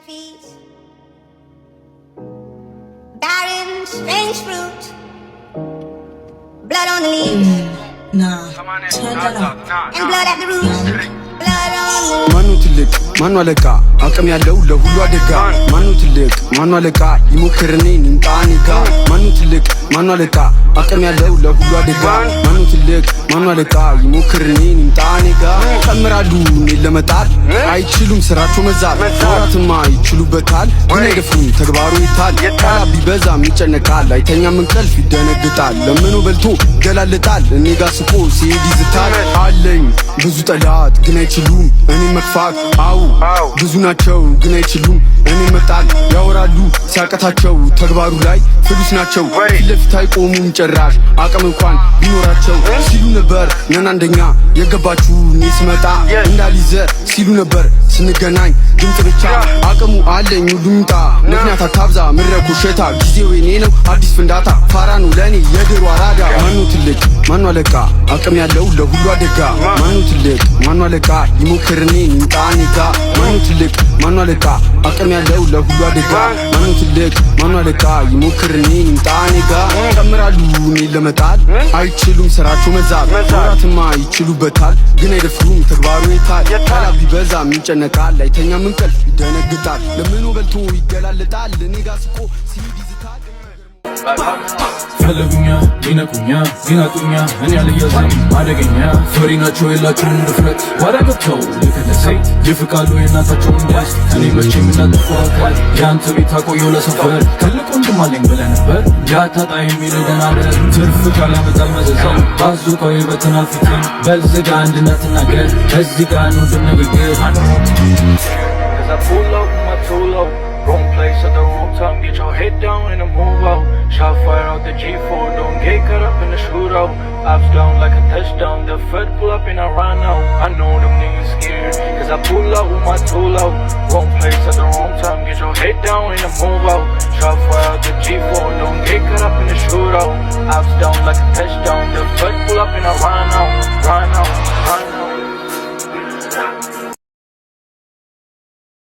feast, barren, strange fruit, blood on the leaves, turn that up. and blood at the roots, blood on the ማኑ ትልቅ ማኑ አለቃ አቅም ያለው ለሁሉ አደጋ ማኑ ትልቅ ማኑ አለቃ ይሞክርኔ ንምጣኔ ጋ ማኑ ትልቅ ማኑ አለቃ አቅም ያለው ለሁሉ አደጋ ማኑ ትልቅ ማኑ አለቃ ይሞክርኔ ንምጣኔ ጋ ቀምራሉ እኔን ለመጣል አይችሉም ስራቸው መዛል ወራትማ ይችሉበታል ግን አይደፍሩም ተግባሩ ይታል ቃላ ቢበዛም ይጨነቃል አይተኛም እንቅልፍ ይደነግጣል ለምኑ በልቶ ይገላልጣል እኔ ጋ ስቆ ሲሄድ ይዝታል አለኝ ብዙ ጠላት ግን አይችሉም እኔ መክፋት አው ብዙ ናቸው ግን አይችሉም እኔ መጣል ያወራሉ ሲያቀታቸው ተግባሩ ላይ ፍሉስ ናቸው ፊት ለፊት አይቆሙም ጭራሽ አቅም እንኳን ቢኖራቸው ሲሉ ነበር ነን አንደኛ የገባችሁ እኔ ስመጣ እንዳልይዘ ሲሉ ነበር ስንገናኝ ድምፅ ብቻ አቅሙ አለኝ ሁሉም ይምጣ ምክንያት አታብዛ ምድረኩ ሸታ ጊዜው የኔ ነው አዲስ ፍንዳታ ፋራ ነው ለእኔ የድሮ አራዳ ማኑ ትልቅ ማኑ አለቃ አቅም ያለው ለሁሉ አደጋ ማኑ ትልቅ ማኑ አለቃ ይሞክርኔ ንምጣኔ ጋ ማኑ ትልቅ ማኑ አለቃ አቅም ያለው ለሁሉ አደጋ ማኑ ትልቅ ማኑ አለቃ ይሞክርኔ ንምጣኔ ጋ ቀምራሉ እኔን ለመጣል አይችሉም ስራቸው መዛል ወራትማ ይችሉበታል ግን አይደፍሩም ተግባሩ ይታል ቃላ ቢበዛም ይጨነቃል አይተኛም እንቅልፍ ይደነግጣል ለምኑ በልቶ ይገላልጣል እኔ ጋ ስቆ ሲሄድ ይዝታል ፈለጉኛ ይነቁኛ ይናቁኛ እኔ አልያዝም አደገኛ ፈሪ ናቸው የላቸውም ድፍረት ዋዳ ገብተው ልክለሰይ ይፍቃሉ የእናታቸውን ደስ እኔ መቼም እንዳጠፋው አካል የአንተ ቤት አቆየው ለሰፈር ትልቅ ወንድም አለኝ ብለህ ነበር ያታጣ የሚል ደናደር ትርፍ ካላመጣል መዘዛው ባዙቃው የበተናል ፊትን በልዝጋ አንድነት እናገር ከዚህ ጋር ወንድም ንግግር Cause I pull up with my tool up wrong place at the wrong time, get your head down and I move out. Shot fire out the G4, don't get caught up in the shootout. Ops down like a touchdown, the Fed pull up and I run out. I know them niggas scared, cause I pull up with my tool out. Wrong place at the wrong time, get your head down and I move out. Shot fire out the G4, don't get caught up in the shootout. Ops down like a touchdown, the Fed pull up and I run out, run out, run out.